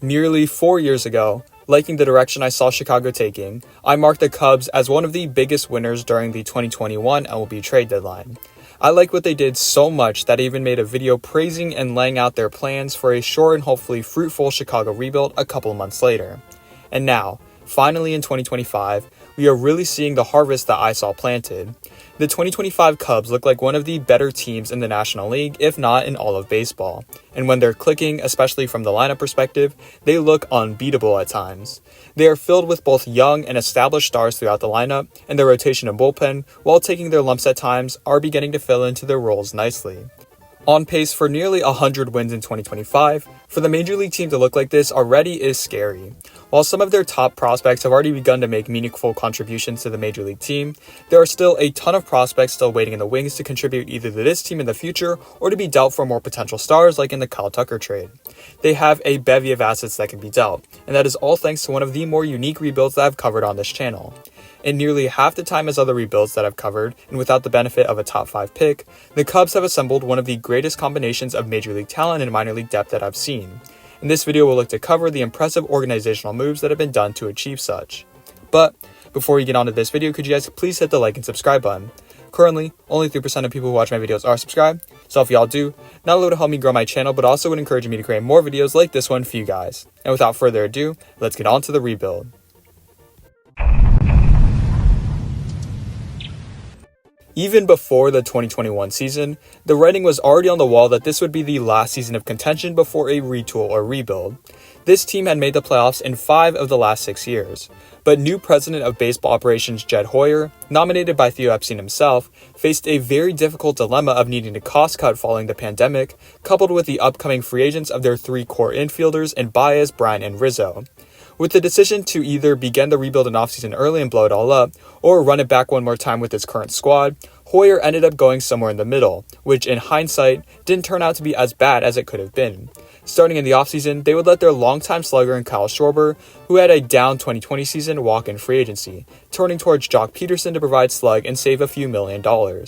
Nearly 4 years ago, liking the direction I saw Chicago taking, I marked the Cubs as one of the biggest winners during the 2021 MLB trade deadline. I like what they did so much that I even made a video praising and laying out their plans for a short and hopefully fruitful Chicago rebuild a couple months later. And now, finally in 2025, we are really seeing the harvest that I saw planted. The 2025 Cubs look like one of the better teams in the National League, if not in all of baseball. And when they're clicking, especially from the lineup perspective, they look unbeatable at times. They are filled with both young and established stars throughout the lineup, and their rotation and bullpen, while taking their lumps at times, are beginning to fill into their roles nicely. On pace for nearly 100 wins in 2025, for the Major League team to look like this already is scary. While some of their top prospects have already begun to make meaningful contributions to the Major League team, there are still a ton of prospects still waiting in the wings to contribute either to this team in the future or to be dealt for more potential stars like in the Kyle Tucker trade. They have a bevy of assets that can be dealt, and that is all thanks to one of the more unique rebuilds that I've covered on this channel. In nearly half the time as other rebuilds that I've covered, and without the benefit of a top 5 pick, the Cubs have assembled one of the greatest combinations of Major League talent and minor league depth that I've seen. In this video, we'll look to cover the impressive organizational moves that have been done to achieve such. But before we get on to this video, could you guys please hit the like and subscribe button? Currently, only 3% of people who watch my videos are subscribed, so if y'all do, not only would it help me grow my channel, but also would encourage me to create more videos like this one for you guys. And without further ado, let's get on to the rebuild. Even before the 2021 season, the writing was already on the wall that this would be the last season of contention before a retool or rebuild. This team had made the playoffs in 5 of the last 6 years, but new president of baseball operations Jed Hoyer, nominated by Theo Epstein himself, faced a very difficult dilemma of needing to cost cut following the pandemic, coupled with the upcoming free agents of their 3 core infielders in Baez, Bryant, and Rizzo. With the decision to either begin the rebuild in offseason early and blow it all up, or run it back one more time with his current squad, Hoyer ended up going somewhere in the middle, which in hindsight didn't turn out to be as bad as it could have been. Starting in the offseason, they would let their longtime slugger in Kyle Schwarber, who had a down 2020 season, walk in free agency, turning towards Kyler Peterson to provide slug and save a few $1 million.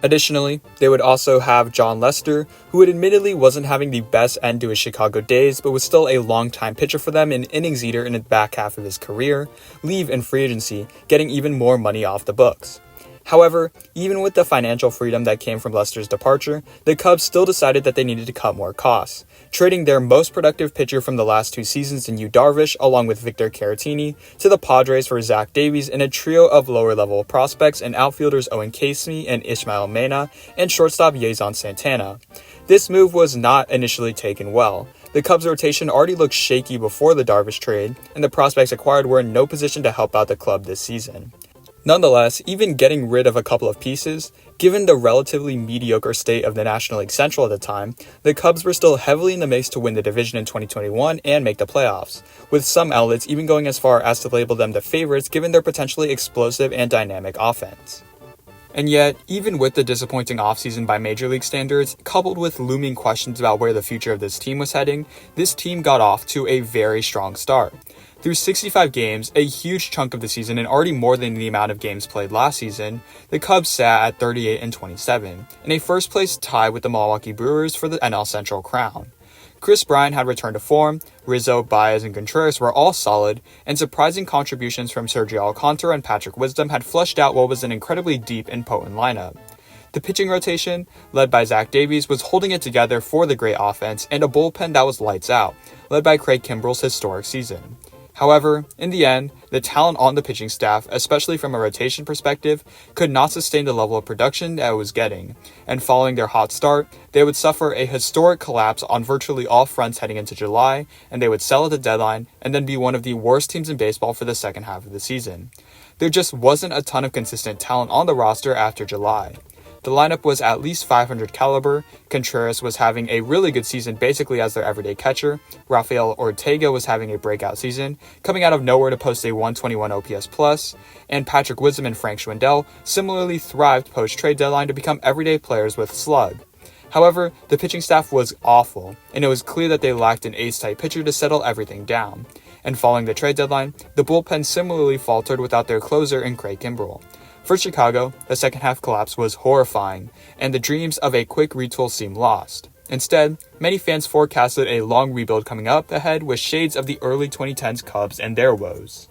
Additionally, they would also have Jon Lester, who admittedly wasn't having the best end to his Chicago days, but was still a long-time pitcher for them and innings eater in the back half of his career, leave in free agency, getting even more money off the books. However, even with the financial freedom that came from Lester's departure, the Cubs still decided that they needed to cut more costs, trading their most productive pitcher from the last 2 seasons in Yu Darvish along with Victor Caratini to the Padres for Zach Davies and a trio of lower-level prospects and outfielders Owen Casey and Ishmael Mena and shortstop Yazon Santana. This move was not initially taken well. The Cubs' rotation already looked shaky before the Darvish trade, and the prospects acquired were in no position to help out the club this season. Nonetheless, even getting rid of a couple of pieces, given the relatively mediocre state of the National League Central at the time, the Cubs were still heavily in the mix to win the division in 2021 and make the playoffs, with some outlets even going as far as to label them the favorites given their potentially explosive and dynamic offense. And yet, even with the disappointing offseason by Major League standards, coupled with looming questions about where the future of this team was heading, this team got off to a very strong start. Through 65 games, a huge chunk of the season and already more than the amount of games played last season, the Cubs sat at 38-27, in a first-place tie with the Milwaukee Brewers for the NL Central crown. Kris Bryant had returned to form, Rizzo, Baez, and Contreras were all solid, and surprising contributions from Sergio Alcantara and Patrick Wisdom had fleshed out what was an incredibly deep and potent lineup. The pitching rotation, led by Zach Davies, was holding it together for the great offense and a bullpen that was lights out, led by Craig Kimbrell's historic season. However, in the end, the talent on the pitching staff, especially from a rotation perspective, could not sustain the level of production that it was getting, and following their hot start, they would suffer a historic collapse on virtually all fronts heading into July, and they would sell at the deadline, and then be one of the worst teams in baseball for the second half of the season. There just wasn't a ton of consistent talent on the roster after July. The lineup was at least 500 caliber, Contreras was having a really good season basically as their everyday catcher, Rafael Ortega was having a breakout season, coming out of nowhere to post a 121 OPS+, and Patrick Wisdom and Frank Schwindel similarly thrived post-trade deadline to become everyday players with slug. However, the pitching staff was awful, and it was clear that they lacked an ace-type pitcher to settle everything down. And following the trade deadline, the bullpen similarly faltered without their closer in Craig Kimbrell. For Chicago, the second half collapse was horrifying, and the dreams of a quick retool seemed lost. Instead, many fans forecasted a long rebuild coming up ahead with shades of the early 2010s Cubs and their woes.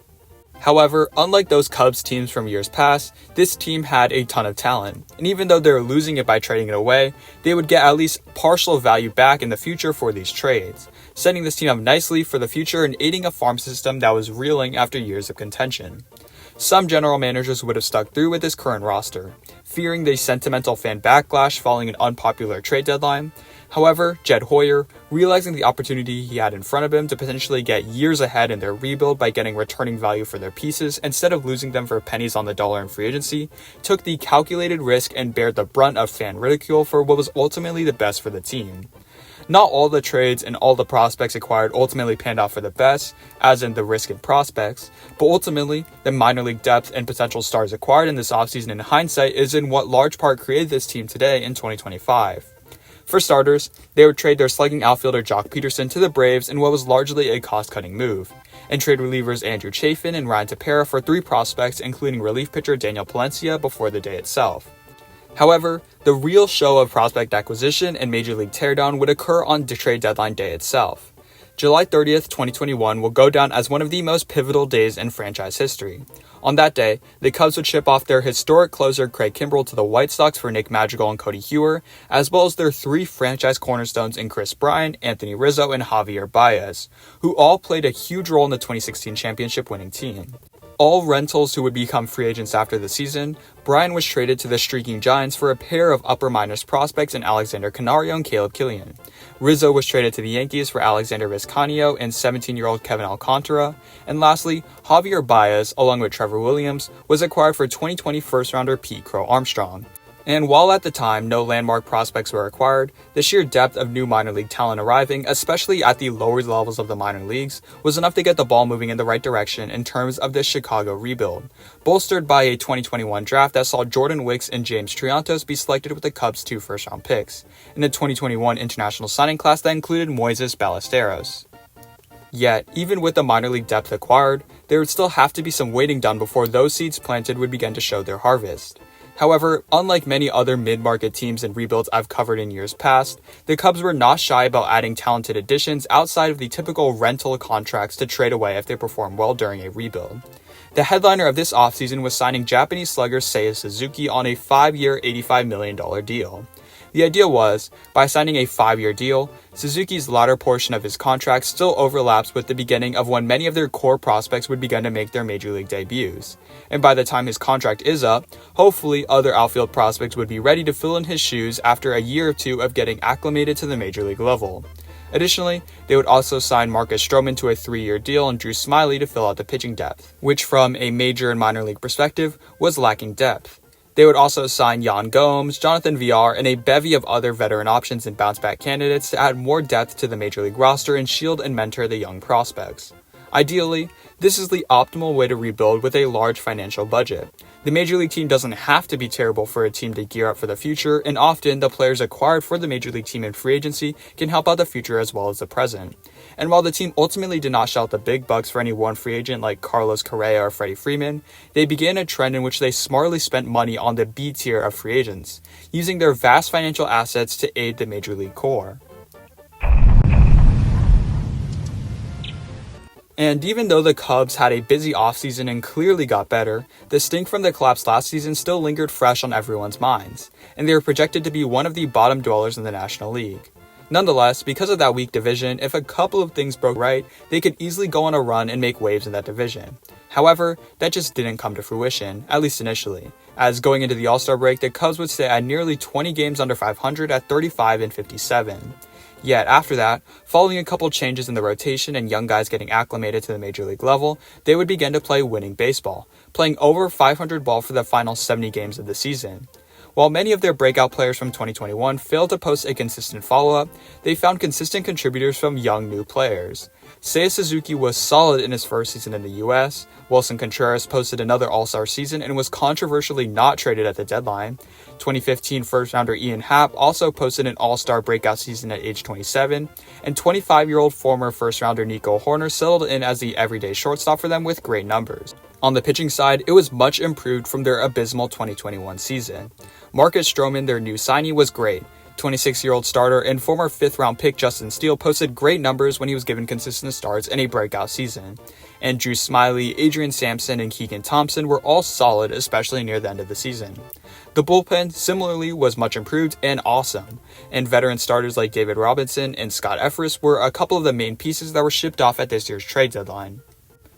However, unlike those Cubs teams from years past, this team had a ton of talent, and even though they were losing it by trading it away, they would get at least partial value back in the future for these trades, setting this team up nicely for the future and aiding a farm system that was reeling after years of contention. Some general managers would have stuck through with this current roster, fearing the sentimental fan backlash following an unpopular trade deadline. However, Jed Hoyer, realizing the opportunity he had in front of him to potentially get years ahead in their rebuild by getting returning value for their pieces instead of losing them for pennies on the dollar in free agency, took the calculated risk and bared the brunt of fan ridicule for what was ultimately the best for the team. Not all the trades and all the prospects acquired ultimately panned out for the best, as in the risk and prospects, but ultimately, the minor league depth and potential stars acquired in this offseason in hindsight is in what large part created this team today in 2025. For starters, they would trade their slugging outfielder Kyler Peterson to the Braves in what was largely a cost-cutting move, and trade relievers Andrew Chafin and Ryan Tepera for 3 prospects including relief pitcher Daniel Palencia before the day itself. However, the real show of prospect acquisition and major league teardown would occur on the trade deadline day itself. July 30th, 2021 will go down as one of the most pivotal days in franchise history. On that day, the Cubs would ship off their historic closer Craig Kimbrell to the White Sox for Nick Madrigal and Cody Hewer, as well as their 3 franchise cornerstones in Chris Bryant, Anthony Rizzo, and Javier Baez, who all played a huge role in the 2016 championship winning team. All rentals who would become free agents after the season, Bryant was traded to the streaking Giants for a pair of upper minors prospects in Alexander Canario and Caleb Killian. Rizzo was traded to the Yankees for Alexander Vizcaino and 17-year-old Kevin Alcantara. And lastly, Javier Baez, along with Trevor Williams, was acquired for 2020 first-rounder Pete Crow Armstrong. And while at the time no landmark prospects were acquired, the sheer depth of new minor league talent arriving, especially at the lower levels of the minor leagues, was enough to get the ball moving in the right direction in terms of the Chicago rebuild, bolstered by a 2021 draft that saw Jordan Wicks and James Triantos be selected with the Cubs' 2 first-round picks, and a 2021 international signing class that included Moises Ballesteros. Yet, even with the minor league depth acquired, there would still have to be some waiting done before those seeds planted would begin to show their harvest. However, unlike many other mid-market teams and rebuilds I've covered in years past, the Cubs were not shy about adding talented additions outside of the typical rental contracts to trade away if they perform well during a rebuild. The headliner of this offseason was signing Japanese slugger Seiya Suzuki on a 5-year, $85 million deal. The idea was, by signing a 5-year deal, Suzuki's latter portion of his contract still overlaps with the beginning of when many of their core prospects would begin to make their major league debuts. And by the time his contract is up, hopefully other outfield prospects would be ready to fill in his shoes after a year or 2 of getting acclimated to the major league level. Additionally, they would also sign Marcus Stroman to a 3-year deal and Drew Smyly to fill out the pitching depth, which from a major and minor league perspective was lacking depth. They would also sign Yan Gomes, Jonathan Villar, and a bevy of other veteran options and bounce-back candidates to add more depth to the major league roster and shield and mentor the young prospects. Ideally, this is the optimal way to rebuild with a large financial budget. The major league team doesn't have to be terrible for a team to gear up for the future, and often the players acquired for the major league team in free agency can help out the future as well as the present. And while the team ultimately did not shell out the big bucks for any one free agent like Carlos Correa or Freddie Freeman, they began a trend in which they smartly spent money on the B tier of free agents, using their vast financial assets to aid the major league core. And even though the Cubs had a busy offseason and clearly got better, the stink from the collapse last season still lingered fresh on everyone's minds, and they were projected to be one of the bottom dwellers in the National League. Nonetheless, because of that weak division, if a couple of things broke right, they could easily go on a run and make waves in that division. However, that just didn't come to fruition, at least initially, as going into the All-Star break, the Cubs would stay at nearly 20 games under 500 at 35-57. Yet after that, following a couple changes in the rotation and young guys getting acclimated to the major league level, they would begin to play winning baseball, playing over 500 ball for the final 70 games of the season. While many of their breakout players from 2021 failed to post a consistent follow-up, they found consistent contributors from young new players. Seiya Suzuki was solid in his first season in the US, Wilson Contreras posted another All-Star season and was controversially not traded at the deadline. 2015 first-rounder Ian Happ also posted an All-Star breakout season at age 27, and 25-year-old former first-rounder Nico Horner settled in as the everyday shortstop for them with great numbers. On the pitching side, it was much improved from their abysmal 2021 season. Marcus Stroman, their new signee, was great. 26-year-old starter and former 5th-round pick Justin Steele posted great numbers when he was given consistent starts in a breakout season. And Drew Smyly, Adrian Sampson, and Keegan Thompson were all solid, especially near the end of the season. The bullpen, similarly, was much improved and awesome, and veteran starters like David Robinson and Scott Effross were a couple of the main pieces that were shipped off at this year's trade deadline.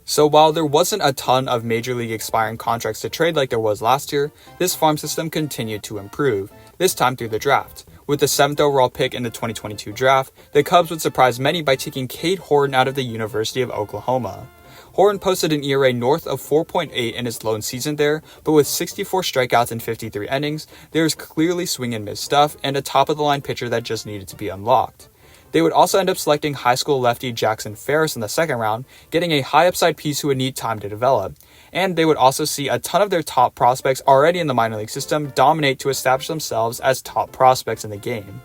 So while there wasn't a ton of Major League expiring contracts to trade like there was last year, this farm system continued to improve, this time through the draft. With the 7th overall pick in the 2022 draft, the Cubs would surprise many by taking Cade Horton out of the University of Oklahoma. Horton posted an ERA north of 4.8 in his lone season there, but with 64 strikeouts in 53 innings, there is clearly swing and miss stuff and a top-of-the-line pitcher that just needed to be unlocked. They would also end up selecting high school lefty Jackson Ferris in the 2nd round, getting a high upside piece who would need time to develop. And they would also see a ton of their top prospects already in the minor league system dominate to establish themselves as top prospects in the game.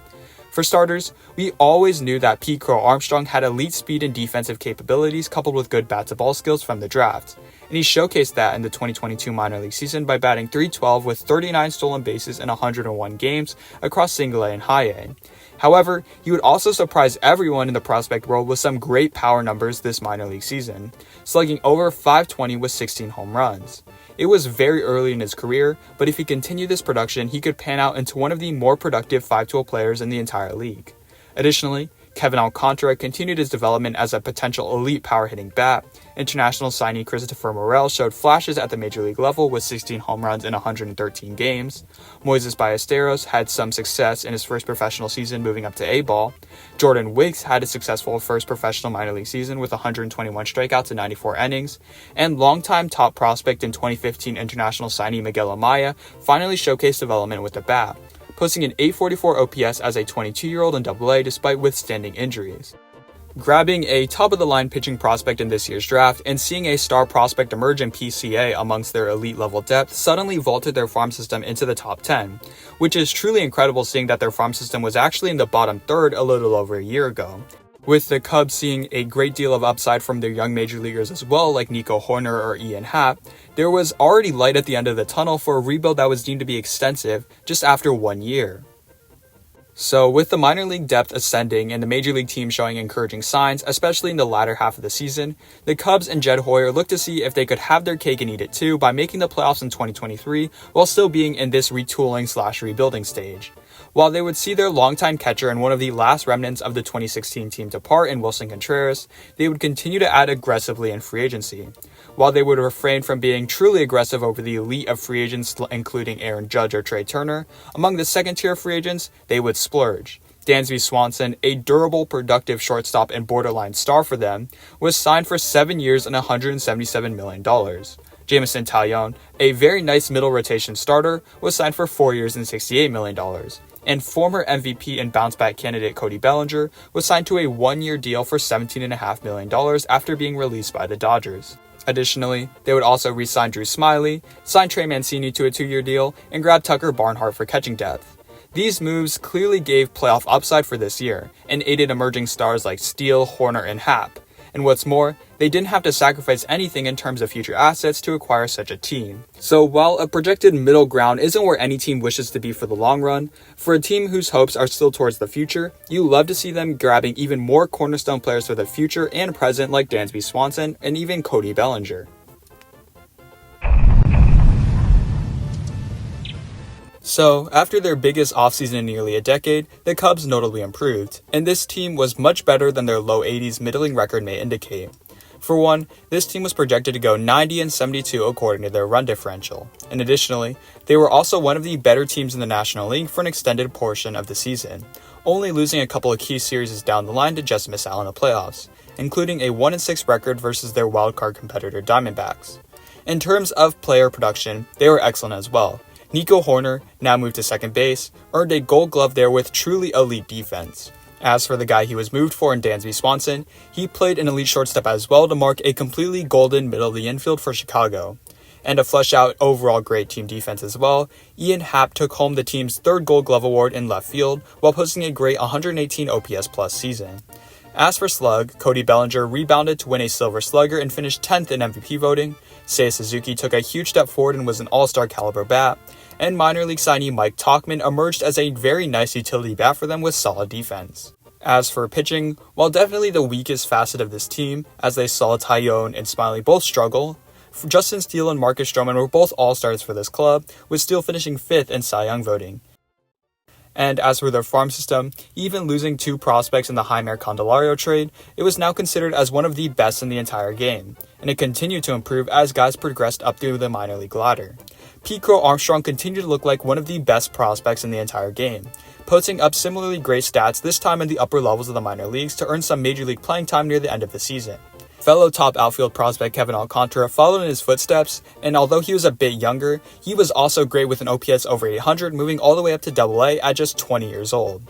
For starters, we always knew that Pete Crow Armstrong had elite speed and defensive capabilities coupled with good bat-to-ball skills from the draft, and he showcased that in the 2022 minor league season by batting .312 with 39 stolen bases in 101 games across single A and high A. However, he would also surprise everyone in the prospect world with some great power numbers this minor league season, slugging over .520 with 16 home runs. It was very early in his career, but if he continued this production, he could pan out into one of the more productive 5-tool players in the entire league. Additionally, Kevin Alcantara continued his development as a potential elite power-hitting bat. International signee Christopher Morel showed flashes at the major league level with 16 home runs in 113 games. Moises Ballesteros had some success in his first professional season moving up to A-ball. Jordan Wicks had a successful first professional minor league season with 121 strikeouts in 94 innings. And longtime top prospect in 2015 international signee Miguel Amaya finally showcased development with the bat, posting an .844 OPS as a 22-year-old in AA despite withstanding injuries. Grabbing a top-of-the-line pitching prospect in this year's draft and seeing a star prospect emerge in PCA amongst their elite-level depth suddenly vaulted their farm system into the top 10, which is truly incredible seeing that their farm system was actually in the bottom third a little over a year ago. With the Cubs seeing a great deal of upside from their young major leaguers as well, like Nico Horner or Ian Happ, there was already light at the end of the tunnel for a rebuild that was deemed to be extensive just after 1 year. So with the minor league depth ascending and the major league team showing encouraging signs, especially in the latter half of the season, the Cubs and Jed Hoyer looked to see if they could have their cake and eat it too by making the playoffs in 2023 while still being in this retooling/rebuilding stage. While they would see their longtime catcher and one of the last remnants of the 2016 team depart in Wilson Contreras, they would continue to add aggressively in free agency. While they would refrain from being truly aggressive over the elite of free agents including Aaron Judge or Trey Turner, among the second-tier free agents, they would splurge. Dansby Swanson, a durable, productive shortstop and borderline star for them, was signed for 7 years and $177 million. Jameson Taillon, a very nice middle rotation starter, was signed for 4 years and $68 million. And former MVP and bounce-back candidate Cody Bellinger was signed to a 1-year deal for $17.5 million after being released by the Dodgers. Additionally, they would also re-sign Drew Smyly, sign Trey Mancini to a 2-year deal, and grab Tucker Barnhart for catching depth. These moves clearly gave playoff upside for this year, and aided emerging stars like Steele, Horner, and Happ. And what's more, they didn't have to sacrifice anything in terms of future assets to acquire such a team. So while a projected middle ground isn't where any team wishes to be for the long run, for a team whose hopes are still towards the future, you love to see them grabbing even more cornerstone players for the future and present like Dansby Swanson and even Cody Bellinger. So, after their biggest offseason in nearly a decade, the Cubs notably improved, and this team was much better than their low 80s middling record may indicate. For one, this team was projected to go 90-72 according to their run differential, and additionally, they were also one of the better teams in the National League for an extended portion of the season, only losing a couple of key series down the line to just miss out in the playoffs, including a 1-6 record versus their wildcard competitor Diamondbacks. In terms of player production, they were excellent as well. Nico Horner, now moved to second base, earned a Gold Glove there with truly elite defense. As for the guy he was moved for in Dansby Swanson, he played an elite shortstop as well to mark a completely golden middle of the infield for Chicago. And to flesh out overall great team defense as well, Ian Happ took home the team's third Gold Glove award in left field while posting a great 118 OPS plus season. As for slug, Cody Bellinger rebounded to win a Silver Slugger and finished 10th in MVP voting. Seiya Suzuki took a huge step forward and was an all-star caliber bat. and minor league signee Mike Tauchman emerged as a very nice utility bat for them with solid defense. As for pitching, while definitely the weakest facet of this team, as they saw Tyone and Smiley both struggle, Justin Steele and Marcus Stroman were both all-stars for this club, with Steele finishing 5th in Cy Young voting. And as for their farm system, even losing 2 prospects in the Jeimer Candelario trade, it was now considered as one of the best in the entire game, and it continued to improve as guys progressed up through the minor league ladder. Pete Crow Armstrong continued to look like one of the best prospects in the entire game, posting up similarly great stats this time in the upper levels of the minor leagues to earn some major league playing time near the end of the season. Fellow top outfield prospect Kevin Alcantara followed in his footsteps, and although he was a bit younger, he was also great with an OPS over 800, moving all the way up to AA at just 20 years old.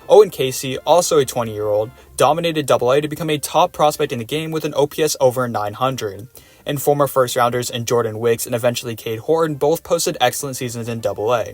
Owen Casey, also a 20-year-old, dominated AA to become a top prospect in the game with an OPS over 900. And former first-rounders in Jordan Wicks and eventually Cade Horton both posted excellent seasons in AA,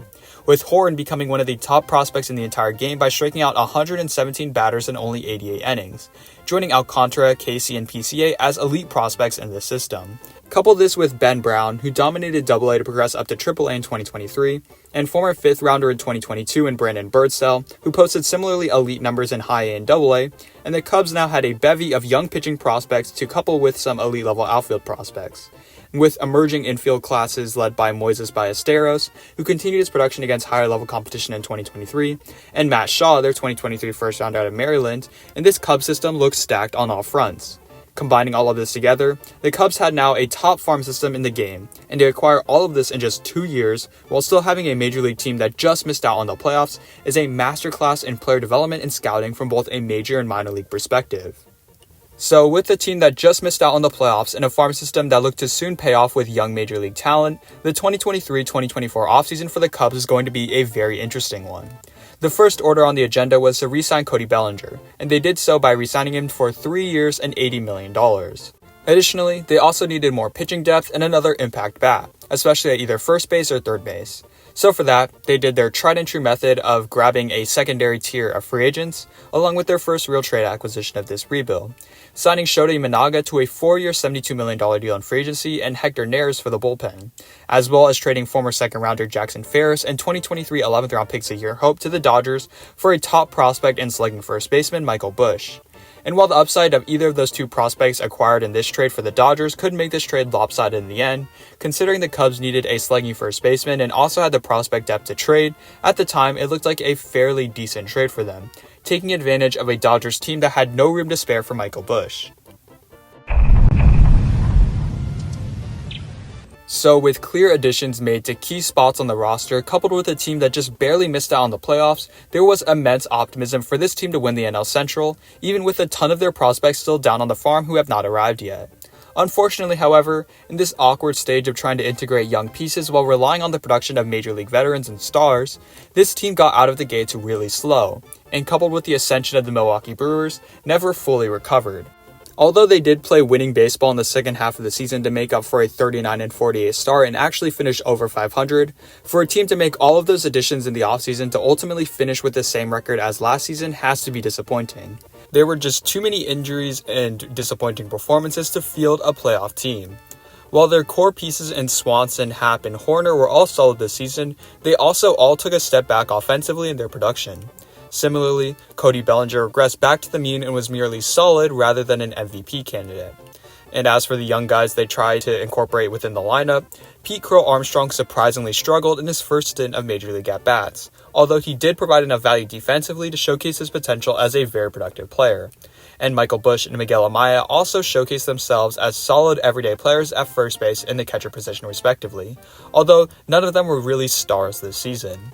with Horton becoming one of the top prospects in the entire game by striking out 117 batters in only 88 innings, joining Alcantara, Casey, and PCA as elite prospects in this system. Couple this with Ben Brown, who dominated AA to progress up to AAA in 2023, and former 5th rounder in 2022 in Brandon Birdsell, who posted similarly elite numbers in High A and AA, and the Cubs now had a bevy of young pitching prospects to couple with some elite level outfield prospects. With emerging infield classes led by Moises Ballesteros, who continued his production against higher level competition in 2023, and Matt Shaw, their 2023 first round out of Maryland, and this Cubs system looks stacked on all fronts. Combining all of this together, the Cubs had now a top farm system in the game, and to acquire all of this in just 2 years, while still having a major league team that just missed out on the playoffs, is a masterclass in player development and scouting from both a major and minor league perspective. So with a team that just missed out on the playoffs and a farm system that looked to soon pay off with young major league talent, the 2023-2024 offseason for the Cubs is going to be a very interesting one. The first order on the agenda was to re-sign Cody Bellinger, and they did so by re-signing him for 3 years and $80 million. Additionally, they also needed more pitching depth and another impact bat, especially at either first base or third base. So for that, they did their tried and true method of grabbing a secondary tier of free agents, along with their first real trade acquisition of this rebuild, signing Shota Imanaga to a 4-year $72 million deal in free agency and Hector Neris for the bullpen, as well as trading former second-rounder Jackson Ferris and 2023 11th-round pick Zahir Hope to the Dodgers for a top prospect and slugging first baseman Michael Busch. And while the upside of either of those two prospects acquired in this trade for the Dodgers could make this trade lopsided in the end, considering the Cubs needed a slugging first baseman and also had the prospect depth to trade, at the time it looked like a fairly decent trade for them, taking advantage of a Dodgers team that had no room to spare for Michael Busch. So with clear additions made to key spots on the roster, coupled with a team that just barely missed out on the playoffs, there was immense optimism for this team to win the NL Central, even with a ton of their prospects still down on the farm who have not arrived yet. Unfortunately, however, in this awkward stage of trying to integrate young pieces while relying on the production of major league veterans and stars, this team got out of the gates really slow, and coupled with the ascension of the Milwaukee Brewers, never fully recovered. Although they did play winning baseball in the second half of the season to make up for a 39-48 start and actually finish over 500, for a team to make all of those additions in the offseason to ultimately finish with the same record as last season has to be disappointing. There were just too many injuries and disappointing performances to field a playoff team. While their core pieces in Swanson, Happ, and Horner were all solid this season, they also all took a step back offensively in their production. Similarly, Cody Bellinger regressed back to the mean and was merely solid rather than an MVP candidate. And as for the young guys they tried to incorporate within the lineup, Pete Crow Armstrong surprisingly struggled in his first stint of Major League at-bats, although he did provide enough value defensively to showcase his potential as a very productive player. And Michael Busch and Miguel Amaya also showcased themselves as solid everyday players at first base and the catcher position respectively, although none of them were really stars this season.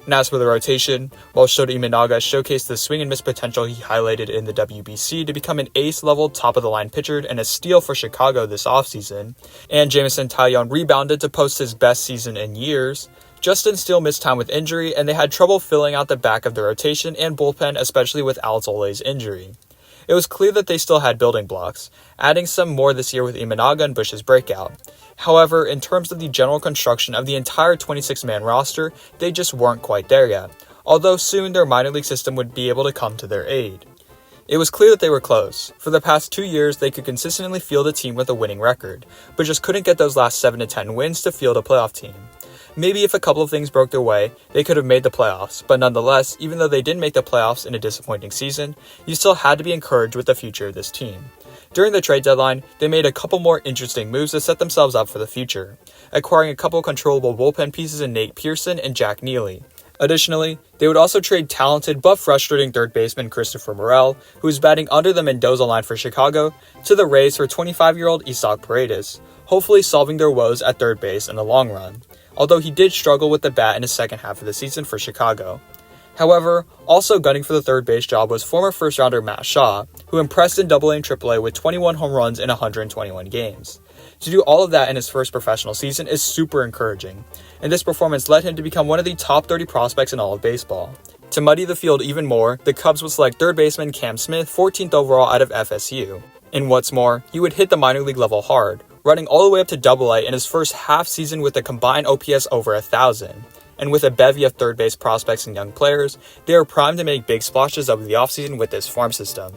And as for the rotation, while Shota Imanaga showcased the swing and miss potential he highlighted in the WBC to become an ace-level top-of-the-line pitcher and a steal for Chicago this offseason, and Jameson Taillon rebounded to post his best season in years, Justin Steele missed time with injury, and they had trouble filling out the back of the rotation and bullpen, especially with Alzole's injury. It was clear that they still had building blocks, adding some more this year with Imanaga and Busch's breakout. However, in terms of the general construction of the entire 26-man roster, they just weren't quite there yet, although soon their minor league system would be able to come to their aid. It was clear that they were close. For the past 2 years, they could consistently field a team with a winning record, but just couldn't get those last 7 to 10 wins to field a playoff team. Maybe if a couple of things broke their way, they could have made the playoffs, but nonetheless, even though they didn't make the playoffs in a disappointing season, you still had to be encouraged with the future of this team. During the trade deadline, they made a couple more interesting moves to set themselves up for the future, acquiring a couple controllable bullpen pieces in Nate Pearson and Jack Neely. Additionally, they would also trade talented but frustrating third baseman Christopher Morel, who is batting under the Mendoza line for Chicago, to the Rays for 25-year-old Isaac Paredes, hopefully solving their woes at third base in the long run, although he did struggle with the bat in his second half of the season for Chicago. However, also gunning for the third base job was former first-rounder Matt Shaw, who impressed in AA and AAA with 21 home runs in 121 games. To do all of that in his first professional season is super encouraging, and this performance led him to become one of the top 30 prospects in all of baseball. To muddy the field even more, the Cubs would select third baseman Cam Smith 14th overall out of FSU. And what's more, he would hit the minor league level hard, running all the way up to AA in his first half season with a combined OPS over 1,000. And with a bevy of third base prospects and young players, they are primed to make big splashes over the offseason with this farm system.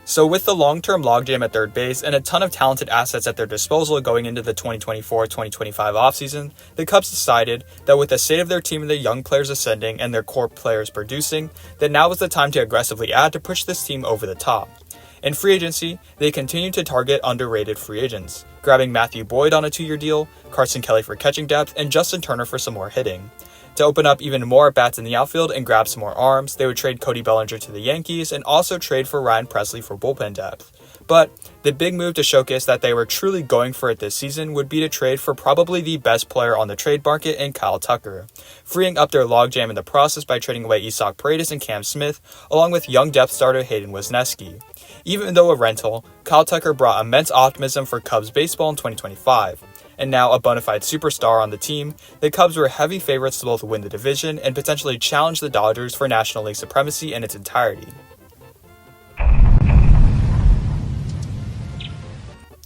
So with the long-term logjam at third base and a ton of talented assets at their disposal going into the 2024-2025 offseason, the Cubs decided that with the state of their team and the young players ascending and their core players producing, that now was the time to aggressively add to push this team over the top. In free agency, they continued to target underrated free agents, grabbing Matthew Boyd on a 2-year deal, Carson Kelly for catching depth, and Justin Turner for some more hitting. To open up even more at-bats in the outfield and grab some more arms, they would trade Cody Bellinger to the Yankees and also trade for Ryan Presley for bullpen depth. But the big move to showcase that they were truly going for it this season would be to trade for probably the best player on the trade market in Kyle Tucker, freeing up their logjam in the process by trading away Isaac Paredes and Cam Smith, along with young depth starter Hayden Wesneski. Even though a rental, Kyle Tucker brought immense optimism for Cubs baseball in 2025. And now a bona fide superstar on the team, the Cubs were heavy favorites to both win the division and potentially challenge the Dodgers for National League supremacy in its entirety.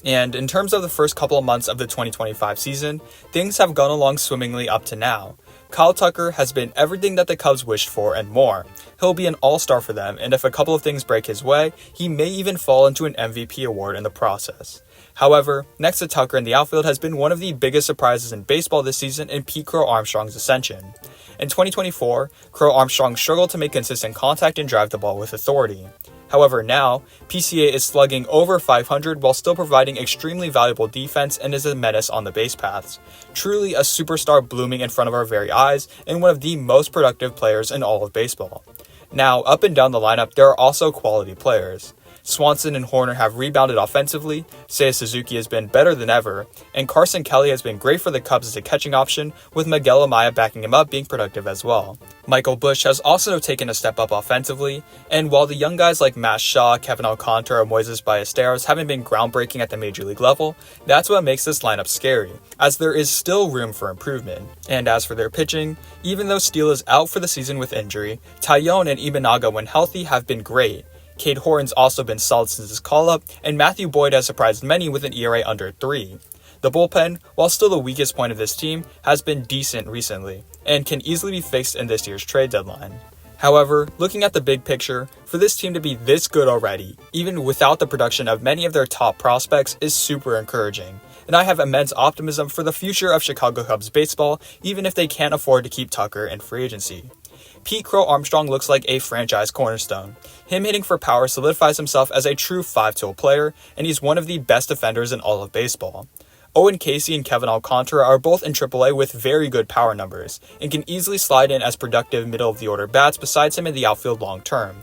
And in terms of the first couple of months of the 2025 season, things have gone along swimmingly up to now. Kyle Tucker has been everything that the Cubs wished for and more. He'll be an all-star for them, and if a couple of things break his way, he may even fall into an MVP award in the process. However, next to Tucker in the outfield has been one of the biggest surprises in baseball this season in Pete Crow Armstrong's ascension. In 2024, Crow Armstrong struggled to make consistent contact and drive the ball with authority. However, now, PCA is slugging over 500 while still providing extremely valuable defense and is a menace on the base paths. Truly a superstar blooming in front of our very eyes and one of the most productive players in all of baseball. Now, up and down the lineup, there are also quality players. Swanson and Horner have rebounded offensively, Seiya Suzuki has been better than ever, and Carson Kelly has been great for the Cubs as a catching option, with Miguel Amaya backing him up being productive as well. Michael Busch has also taken a step up offensively, and while the young guys like Matt Shaw, Kevin Alcantara, and Moises Ballesteros haven't been groundbreaking at the major league level, that's what makes this lineup scary, as there is still room for improvement. And as for their pitching, even though Steele is out for the season with injury, Taillon and Imanaga when healthy have been great. Cade Horton's also been solid since his call-up, and Matthew Boyd has surprised many with an ERA under 3. The bullpen, while still the weakest point of this team, has been decent recently, and can easily be fixed in this year's trade deadline. However, looking at the big picture, for this team to be this good already, even without the production of many of their top prospects, is super encouraging. And I have immense optimism for the future of Chicago Cubs baseball, even if they can't afford to keep Tucker in free agency. Pete Crow Armstrong looks like a franchise cornerstone. Him hitting for power solidifies himself as a true 5-tool player, and he's one of the best defenders in all of baseball. Owen Casey and Kevin Alcantara are both in AAA with very good power numbers, and can easily slide in as productive middle-of-the-order bats besides him in the outfield long-term.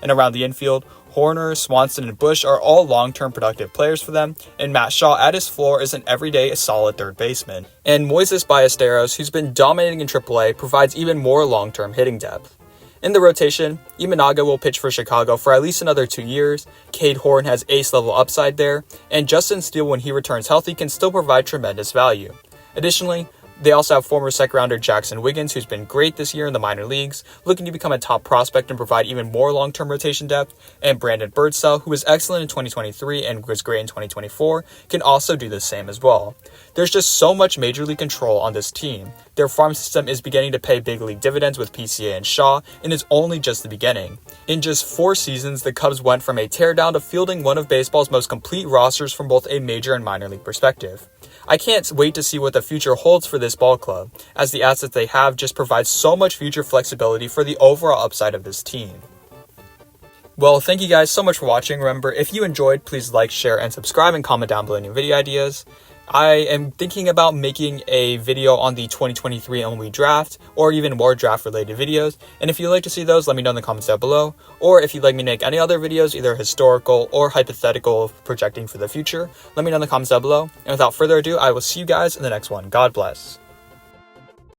And around the infield, Horner, Swanson, and Busch are all long-term productive players for them, and Matt Shaw at his floor is an everyday solid third baseman. And Moises Ballesteros, who's been dominating in AAA, provides even more long-term hitting depth. In the rotation, Imanaga will pitch for Chicago for at least another 2 years, Cade Horton has ace-level upside there, and Justin Steele when he returns healthy can still provide tremendous value. Additionally, they also have former second-rounder Jackson Wiggins, who's been great this year in the minor leagues, looking to become a top prospect and provide even more long-term rotation depth, and Brandon Birdsell, who was excellent in 2023 and was great in 2024, can also do the same as well. There's just so much major league control on this team. Their farm system is beginning to pay big league dividends with PCA and Shaw, and it's only just the beginning. In just 4 seasons, the Cubs went from a teardown to fielding one of baseball's most complete rosters from both a major and minor league perspective. I can't wait to see what the future holds for this ball club, as the assets they have just provide so much future flexibility for the overall upside of this team. Well, thank you guys so much for watching. Remember, if you enjoyed, please like, share, and subscribe, and comment down below any video ideas. I am thinking about making a video on the 2023 MLB draft, or even more draft-related videos. And if you'd like to see those, let me know in the comments down below. Or if you'd like me to make any other videos, either historical or hypothetical projecting for the future, let me know in the comments down below. And without further ado, I will see you guys in the next one. God bless.